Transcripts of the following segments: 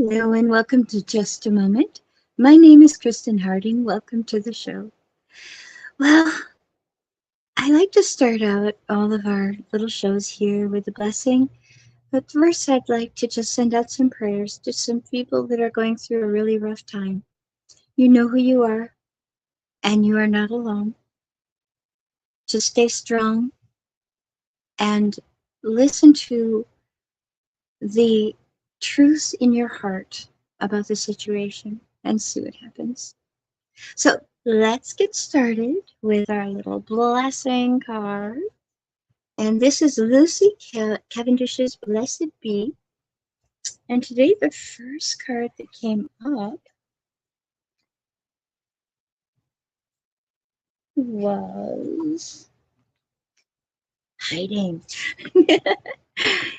Hello and welcome to Just a Moment. My name is Kristen Harding. Welcome to the show. Well, I like to start out all of our little shows here with a blessing. But first, I'd like to just send out some prayers to some people that are going through a really rough time. You know who you are, and you are not alone. Just stay strong and listen to the truth in your heart about the situation and see what happens. So let's get started with our little blessing card. And this is Lucy Cavendish's Blessed Be. And today the first card that came up was hiding.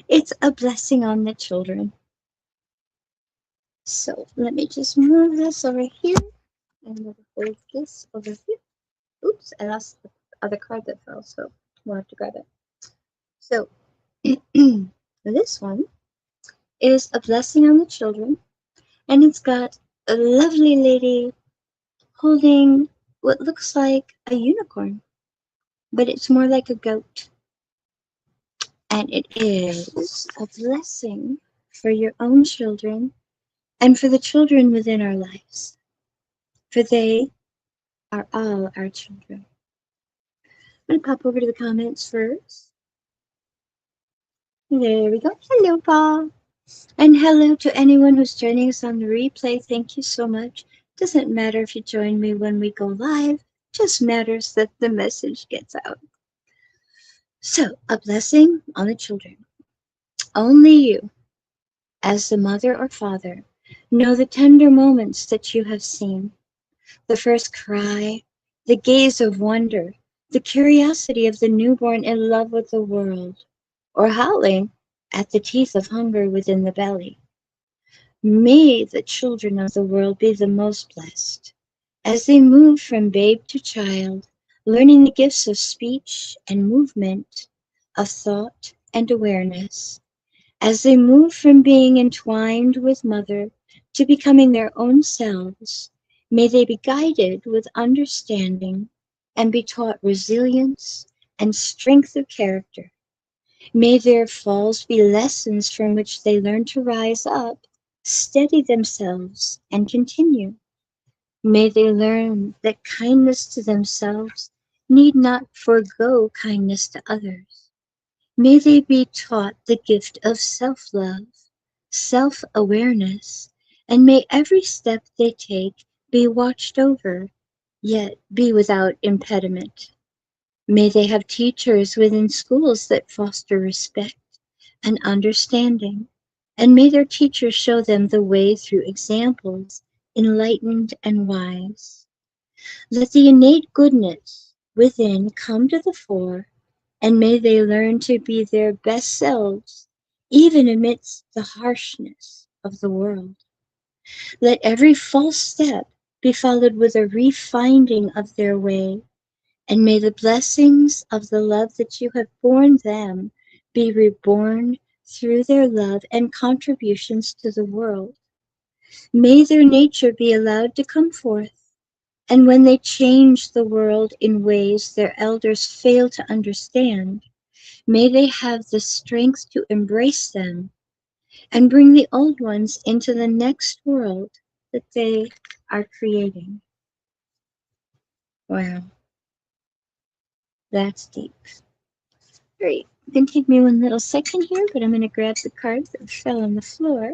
It's a blessing on the children. So let me just move this over here and we'll hold this over here. Oops, I lost the other card that fell, so we'll have to grab it. So this one is a blessing on the children, and it's got a lovely lady holding what looks like a unicorn, but it's more like a goat. And it is a blessing for your own children and for the children within our lives, for they are all our children. I'm going to pop over to the comments first. There we go. Hello, Paul. And hello to anyone who's joining us on the replay. Thank you so much. Doesn't matter if you join me when we go live, just matters that the message gets out. So, a blessing on the children. Only you, as the mother or father, know the tender moments that you have seen. The first cry, the gaze of wonder, the curiosity of the newborn in love with the world, or howling at the teeth of hunger within the belly. May the children of the world be the most blessed, as they move from babe to child, learning the gifts of speech and movement, of thought and awareness, as they move from being entwined with mother to becoming their own selves. May they be guided with understanding and be taught resilience and strength of character. May their falls be lessons from which they learn to rise up, steady themselves, and continue. May they learn that kindness to themselves need not forego kindness to others. May they be taught the gift of self-love, self-awareness, and may every step they take be watched over, yet be without impediment. May they have teachers within schools that foster respect and understanding, and may their teachers show them the way through examples, enlightened and wise. Let the innate goodness within come to the fore, and may they learn to be their best selves, even amidst the harshness of the world. Let every false step be followed with a refinding of their way, and may the blessings of the love that you have borne them be reborn through their love and contributions to the world. May their nature be allowed to come forth, and when they change the world in ways their elders fail to understand, may they have the strength to embrace them and bring the old ones into the next world that they are creating. Wow, that's deep. Great. It can take me one little second here, but I'm going to grab the cards that fell on the floor.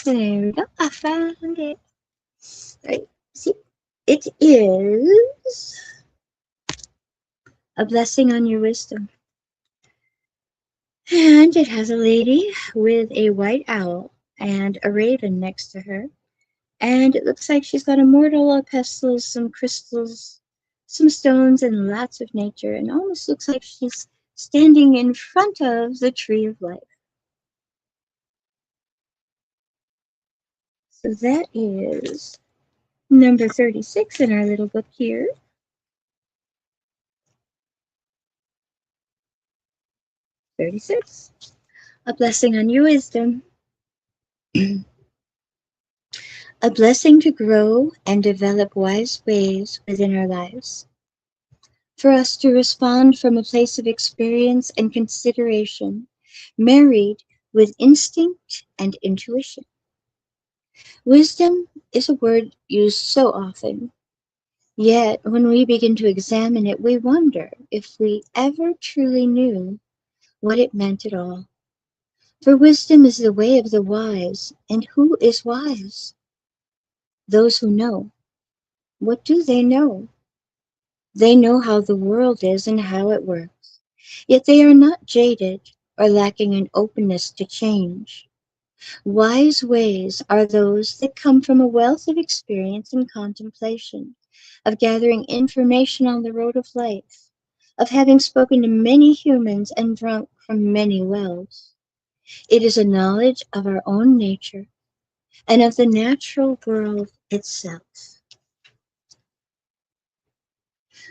There we go. I found it. Right. See, it is a blessing on your wisdom. And it has a lady with a white owl and a raven next to her. And it looks like she's got a mortar, a pestle, some crystals, some stones, and lots of nature. And almost looks like she's standing in front of the tree of life. So that is number 36 in our little book here. 36. A blessing on your wisdom. A blessing to grow and develop wise ways within our lives, for us to respond from a place of experience and consideration, married with instinct and intuition. Wisdom is a word used so often, yet when we begin to examine it, we wonder if we ever truly knew what it meant at all. For wisdom is the way of the wise, and who is wise? Those who know. What do they know? They know how the world is and how it works, yet they are not jaded or lacking in openness to change. Wise ways are those that come from a wealth of experience and contemplation, of gathering information on the road of life, of having spoken to many humans and drunk from many wells. It is a knowledge of our own nature and of the natural world itself.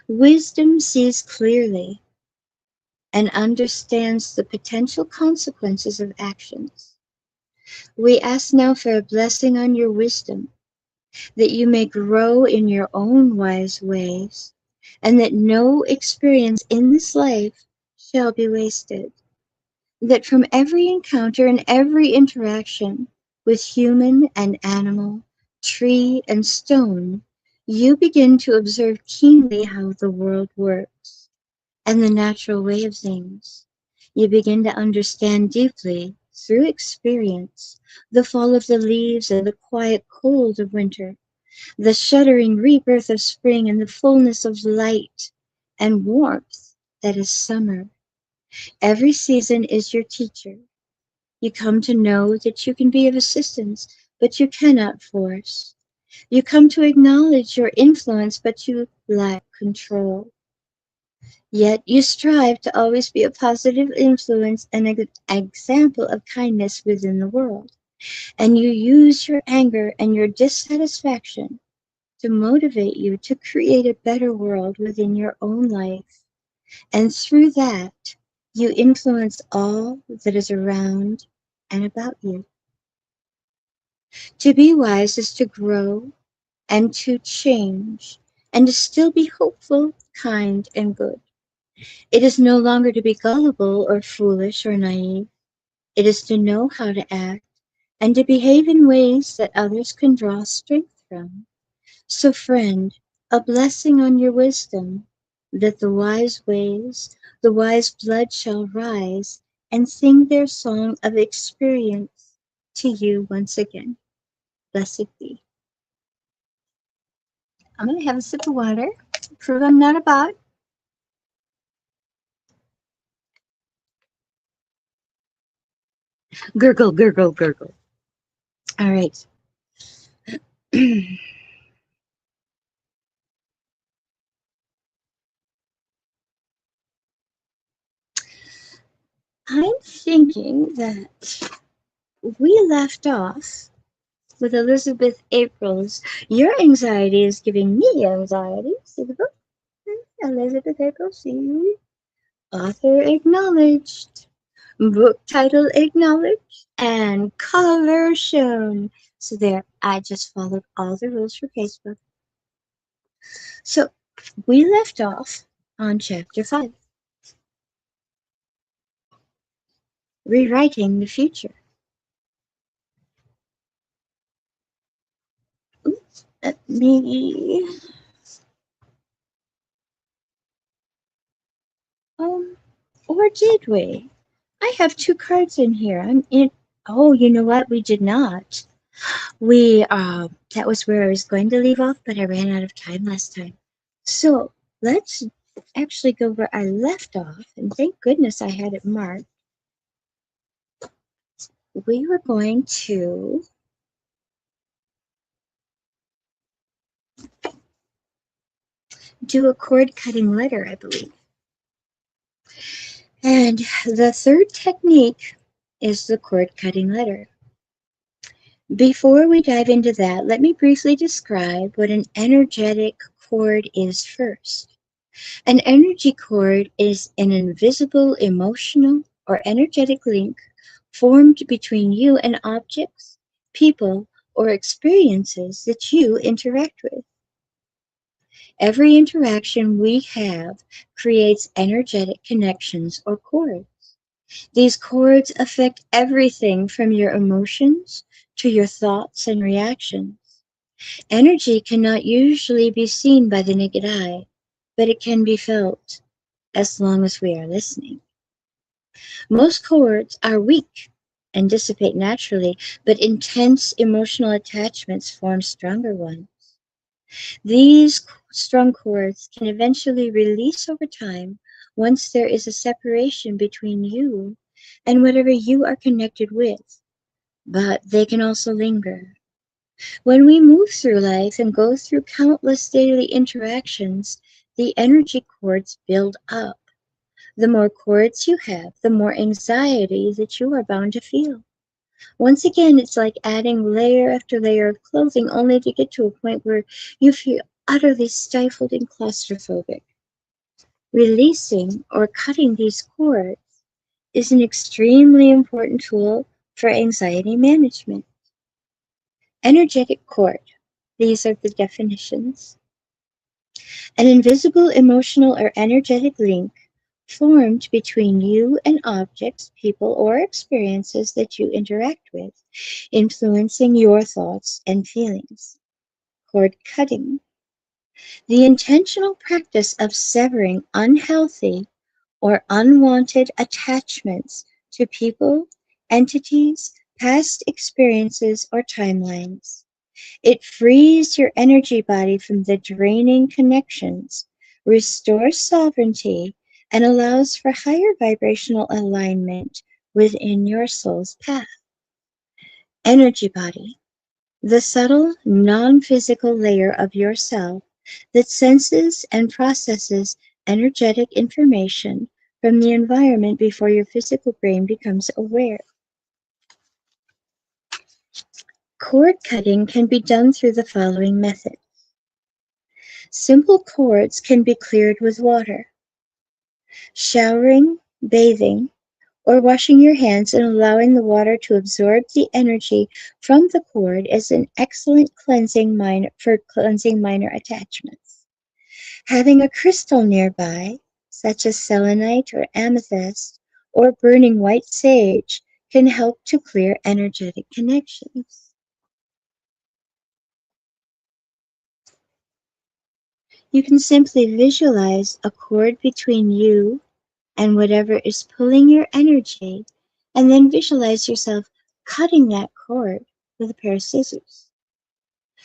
Wisdom sees clearly and understands the potential consequences of actions. We ask now for a blessing on your wisdom, that you may grow in your own wise ways, and that no experience in this life shall be wasted. That from every encounter and every interaction with human and animal, tree and stone, you begin to observe keenly how the world works and the natural way of things. You begin to understand deeply, through experience, the fall of the leaves and the quiet cold of winter, the shuddering rebirth of spring and the fullness of light and warmth that is summer. Every season is your teacher. You come to know that you can be of assistance, but you cannot force. You come to acknowledge your influence, but you lack control. Yet you strive to always be a positive influence and an example of kindness within the world. And you use your anger and your dissatisfaction to motivate you to create a better world within your own life. And through that, you influence all that is around and about you. To be wise is to grow and to change and to still be hopeful, kind, and good. It is no longer to be gullible or foolish or naive. It is to know how to act and to behave in ways that others can draw strength from. So, friend, a blessing on your wisdom, that the wise ways, the wise blood shall rise and sing their song of experience to you once again. Blessed be. I'm going to have a sip of water, prove I'm not a bot. Gurgle, gurgle, gurgle. All right. I'm thinking that we left off with Elizabeth April's Your Anxiety is Giving Me Anxiety. See the book? Elizabeth April, see? Author acknowledged. Book title acknowledged. And cover shown. So there, I just followed all the rules for Facebook. So we left off on chapter 5, Rewriting the Future. Oops, let me. Um, or did we? I have two cards in here. I'm in. Oh, you know what? We did not. That was where I was going to leave off, but I ran out of time last time. So let's actually go where I left off, and thank goodness I had it marked. We were going to do a cord cutting letter, I believe. And the third technique is the cord cutting letter. Before we dive into that, let me briefly describe what an energetic cord is first. An energy cord is an invisible emotional or energetic link formed between you and objects, people, or experiences that you interact with. Every interaction we have creates energetic connections or cords. These cords affect everything from your emotions to your thoughts and reactions. Energy cannot usually be seen by the naked eye, but it can be felt as long as we are listening. Most cords are weak and dissipate naturally, but intense emotional attachments form stronger ones. These strong cords can eventually release over time once there is a separation between you and whatever you are connected with, but they can also linger. When we move through life and go through countless daily interactions, the energy cords build up. The more cords you have, the more anxiety that you are bound to feel. Once again, it's like adding layer after layer of clothing only to get to a point where you feel utterly stifled and claustrophobic. Releasing or cutting these cords is an extremely important tool for anxiety management. Energetic cord. These are the definitions. An invisible emotional or energetic link formed between you and objects, people, or experiences that you interact with, influencing your thoughts and feelings. Cord cutting. The intentional practice of severing unhealthy or unwanted attachments to people, entities, past experiences, or timelines. It frees your energy body from the draining connections, restores sovereignty, and allows for higher vibrational alignment within your soul's path. Energy body, the subtle, non physical layer of yourself that senses and processes energetic information from the environment before your physical brain becomes aware. Cord cutting can be done through the following method. Simple cords can be cleared with water. Showering, bathing, or washing your hands and allowing the water to absorb the energy from the cord is an excellent for cleansing minor attachments. Having a crystal nearby, such as selenite or amethyst, or burning white sage, can help to clear energetic connections. You can simply visualize a cord between you and whatever is pulling your energy, and then visualize yourself cutting that cord with a pair of scissors.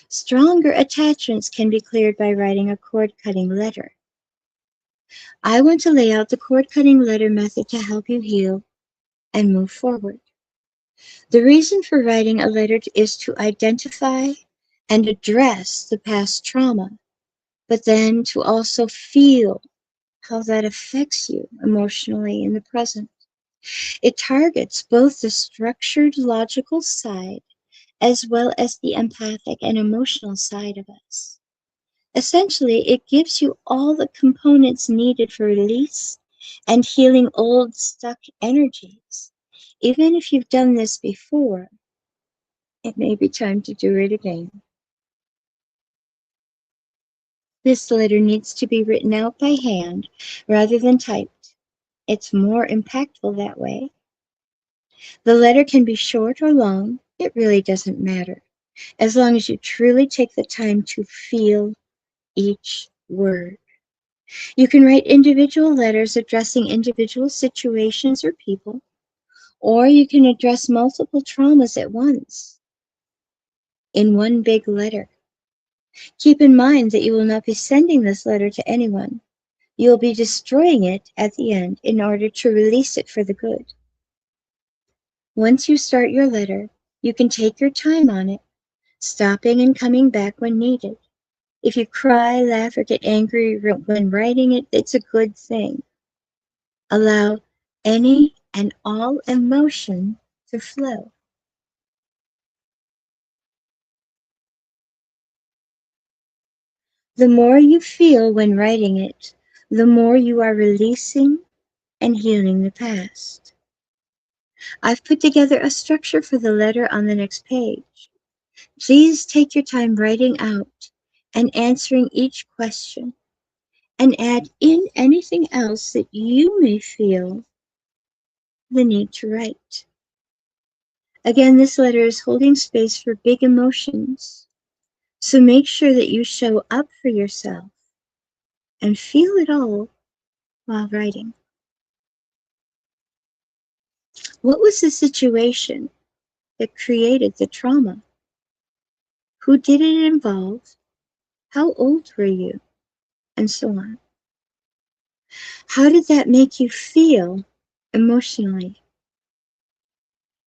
Stronger attachments can be cleared by writing a cord cutting letter. I want to lay out the cord cutting letter method to help you heal and move forward. The reason for writing a letter is to identify and address the past trauma, but then to also feel how that affects you emotionally in the present. It targets both the structured logical side as well as the empathic and emotional side of us. Essentially, it gives you all the components needed for release and healing old stuck energies. Even if you've done this before, it may be time to do it again. This letter needs to be written out by hand rather than typed. It's more impactful that way. The letter can be short or long, it really doesn't matter, as long as you truly take the time to feel each word. You can write individual letters addressing individual situations or people, or you can address multiple traumas at once in one big letter. Keep in mind that you will not be sending this letter to anyone. You will be destroying it at the end in order to release it for the good. Once you start your letter, you can take your time on it, stopping and coming back when needed. If you cry, laugh, or get angry when writing it, it's a good thing. Allow any and all emotion to flow. The more you feel when writing it, the more you are releasing and healing the past. I've put together a structure for the letter on the next page. Please take your time writing out and answering each question, and add in anything else that you may feel the need to write. Again, this letter is holding space for big emotions, so make sure that you show up for yourself and feel it all while writing. What was the situation that created the trauma? Who did it involve? How old were you? And so on. How did that make you feel emotionally?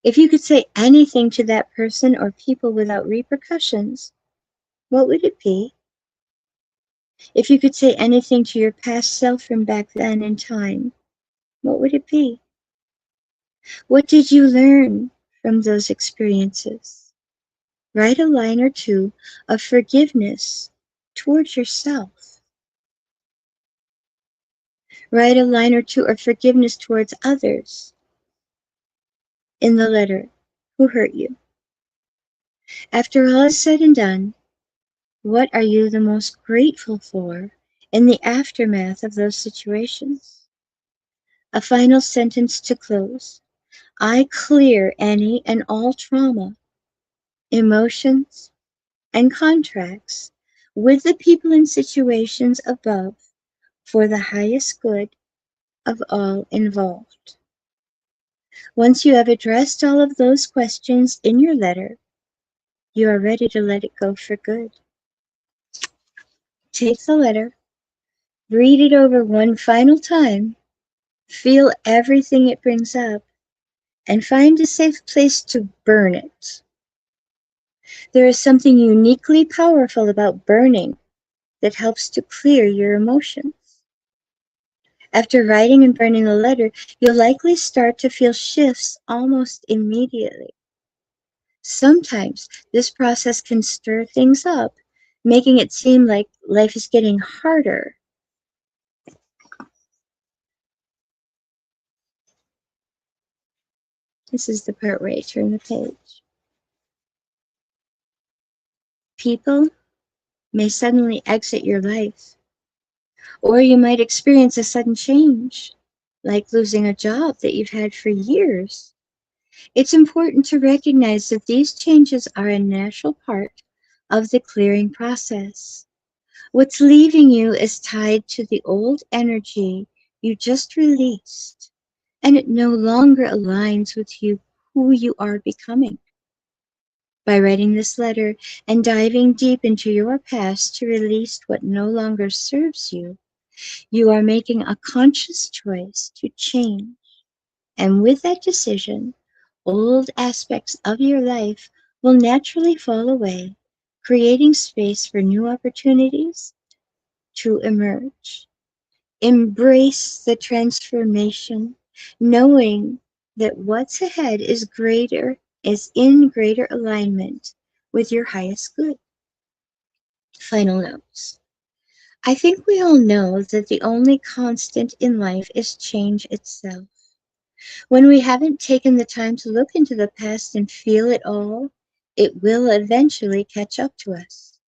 If you could say anything to that person or people without repercussions, what would it be? If you could say anything to your past self from back then in time, what would it be? What did you learn from those experiences? Write a line or two of forgiveness towards yourself. Write a line or two of forgiveness towards others in the letter who hurt you. After all is said and done, what are you the most grateful for in the aftermath of those situations? A final sentence to close. I clear any and all trauma, emotions, and contracts with the people and situations above for the highest good of all involved. Once you have addressed all of those questions in your letter, you are ready to let it go for good. Take the letter, read it over one final time, feel everything it brings up, and find a safe place to burn it. There is something uniquely powerful about burning that helps to clear your emotions. After writing and burning the letter, you'll likely start to feel shifts almost immediately. Sometimes this process can stir things up, making it seem like life is getting harder. This is the part where I turn the page. People may suddenly exit your life, or you might experience a sudden change, like losing a job that you've had for years. It's important to recognize that these changes are a natural part of the clearing process. What's leaving you is tied to the old energy you just released, and it no longer aligns with who you are becoming. By writing this letter and diving deep into your past to release what no longer serves you, you are making a conscious choice to change. And with that decision, old aspects of your life will naturally fall away, creating space for new opportunities to emerge. Embrace the transformation, knowing that what's ahead is in greater alignment with your highest good. Final notes. I think we all know that the only constant in life is change itself. When we haven't taken the time to look into the past and feel it all, it will eventually catch up to us.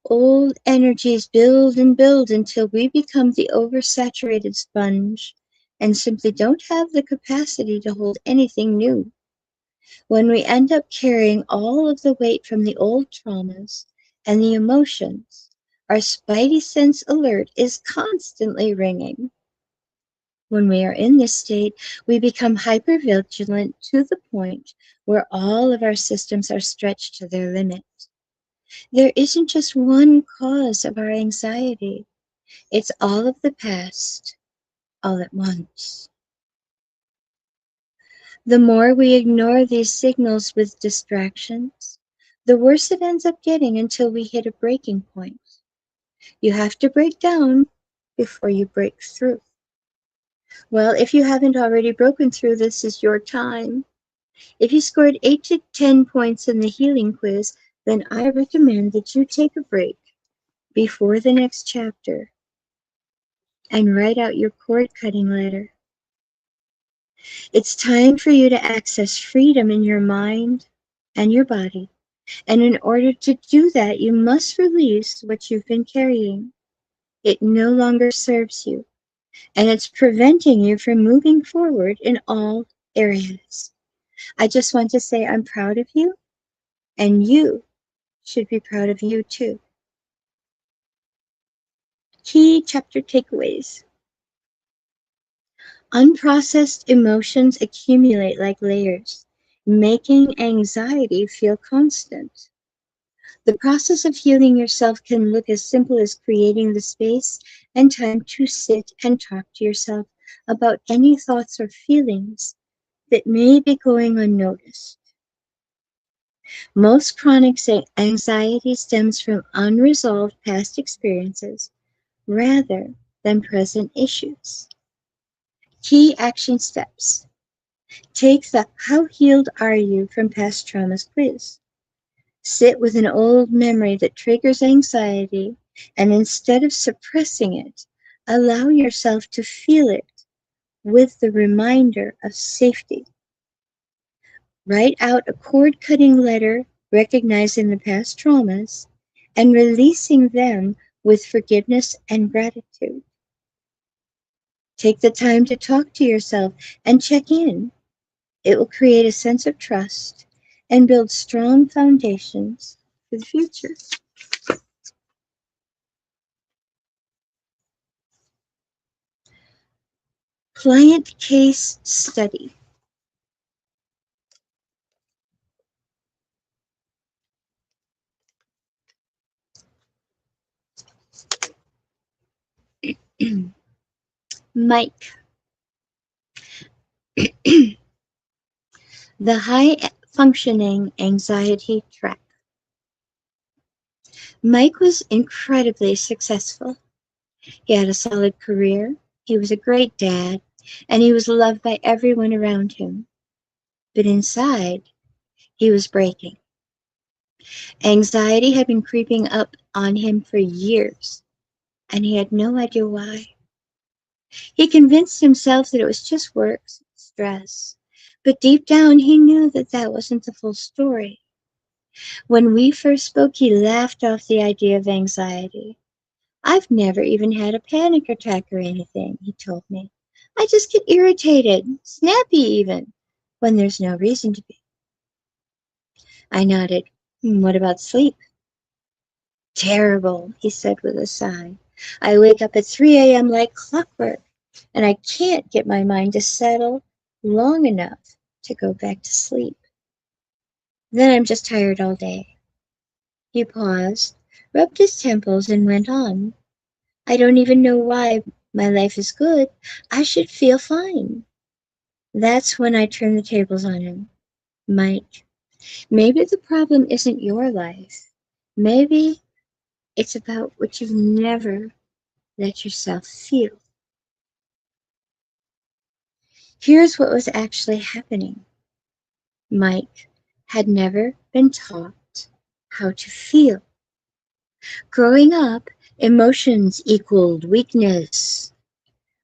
Old energies build and build until we become the oversaturated sponge and simply don't have the capacity to hold anything new. When we end up carrying all of the weight from the old traumas and the emotions, our spidey sense alert is constantly ringing. When we are in this state, we become hypervigilant to the point where all of our systems are stretched to their limit. There isn't just one cause of our anxiety. It's all of the past, all at once. The more we ignore these signals with distractions, the worse it ends up getting until we hit a breaking point. You have to break down before you break through. Well, if you haven't already broken through, this is your time. If you scored 8 to 10 points in the healing quiz, then I recommend that you take a break before the next chapter and write out your cord cutting letter. It's time for you to access freedom in your mind and your body. And in order to do that, you must release what you've been carrying. It no longer serves you, and it's preventing you from moving forward in all areas. I just want to say I'm proud of you, and you should be proud of you too. Key chapter takeaways. Unprocessed emotions accumulate like layers, making anxiety feel constant. The process of healing yourself can look as simple as creating the space and time to sit and talk to yourself about any thoughts or feelings that may be going unnoticed. Most chronic anxiety stems from unresolved past experiences rather than present issues. Key action steps. Take the How Healed Are You from Past Traumas quiz. Sit with an old memory that triggers anxiety, and instead of suppressing it, allow yourself to feel it with the reminder of safety. Write out a cord cutting letter recognizing the past traumas and releasing them with forgiveness and gratitude. Take the time to talk to yourself and check in. It will create a sense of trust and build strong foundations for the future. Client case study. Mike, the high functioning anxiety trap. Mike was incredibly successful. He had a solid career, he was a great dad, and he was loved by everyone around him. But inside, he was breaking. Anxiety had been creeping up on him for years, and he had no idea why. He convinced himself that it was just work, stress, but deep down he knew that that wasn't the full story. When we first spoke, he laughed off the idea of anxiety. I've never even had a panic attack or anything, he told me. I just get irritated, snappy even, when there's no reason to be. I nodded. What about sleep? Terrible, he said with a sigh. I wake up at 3 a.m. like clockwork, and I can't get my mind to settle long enough to go back to sleep. Then I'm just tired all day. He paused, rubbed his temples, and went on. I don't even know why my life is good. I should feel fine. That's when I turned the tables on him. Mike, maybe the problem isn't your life. Maybe it's about what you've never let yourself feel. Here's what was actually happening. Mike had never been taught how to feel. Growing up, emotions equaled weakness.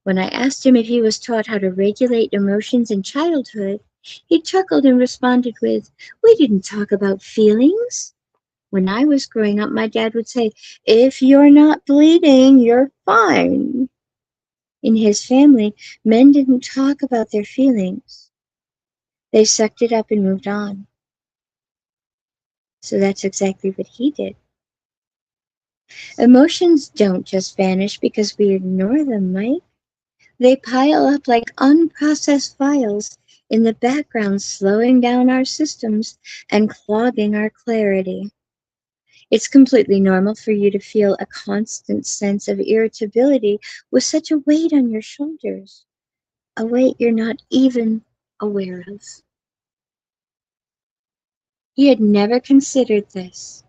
When I asked him if he was taught how to regulate emotions in childhood, he chuckled and responded with, We didn't talk about feelings. When I was growing up, my dad would say, If you're not bleeding, you're fine. In his family, men didn't talk about their feelings. They sucked it up and moved on. So that's exactly what he did. Emotions don't just vanish because we ignore them, Mike. They pile up like unprocessed files in the background, slowing down our systems and clogging our clarity. It's completely normal for you to feel a constant sense of irritability with such a weight on your shoulders, a weight you're not even aware of. He had never considered this.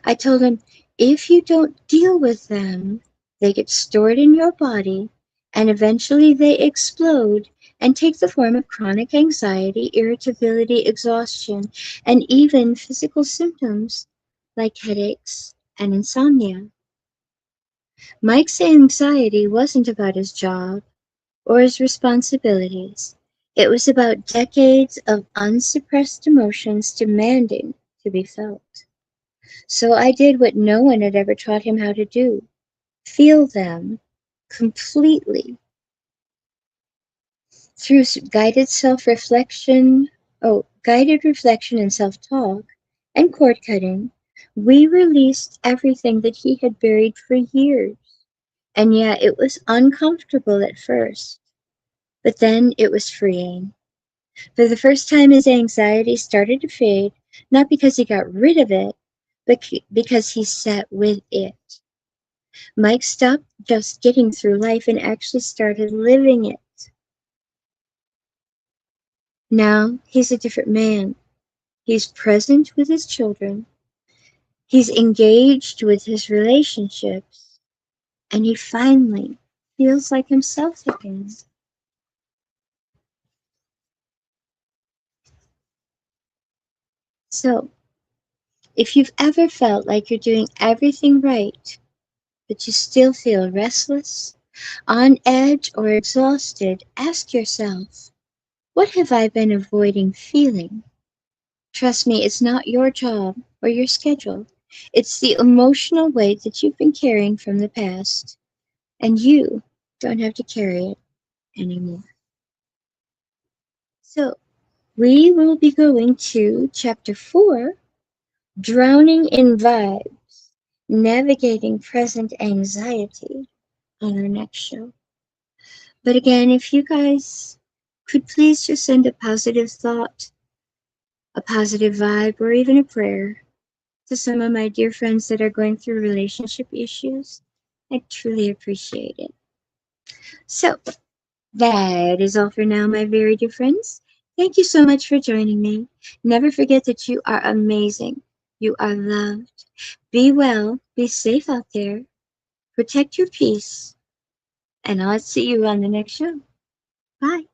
I told him, if you don't deal with them, they get stored in your body and eventually they explode and take the form of chronic anxiety, irritability, exhaustion, and even physical symptoms like headaches and insomnia. Mike's anxiety wasn't about his job or his responsibilities. It was about decades of unsuppressed emotions demanding to be felt. So I did what no one had ever taught him how to do: feel them completely through guided reflection and self talk and cord cutting. We released everything that he had buried for years. And yeah, it was uncomfortable at first, but then it was freeing. For the first time, his anxiety started to fade, not because he got rid of it, but because he sat with it. Mike stopped just getting through life and actually started living it. Now he's a different man. He's present with his children, he's engaged with his relationships, and he finally feels like himself again. So, if you've ever felt like you're doing everything right, but you still feel restless, on edge, or exhausted, ask yourself, what have I been avoiding feeling? Trust me, it's not your job or your schedule. It's the emotional weight that you've been carrying from the past, and you don't have to carry it anymore. So, we will be going to chapter 4, Drowning in Vibes, Navigating Present Anxiety, on our next show. But again, if you guys could please just send a positive thought, a positive vibe, or even a prayer to some of my dear friends that are going through relationship issues, I truly appreciate it. So, that is all for now, my very dear friends. Thank you so much for joining me. Never forget that you are amazing. You are loved. Be well, be safe out there, protect your peace, and I'll see you on the next show. Bye.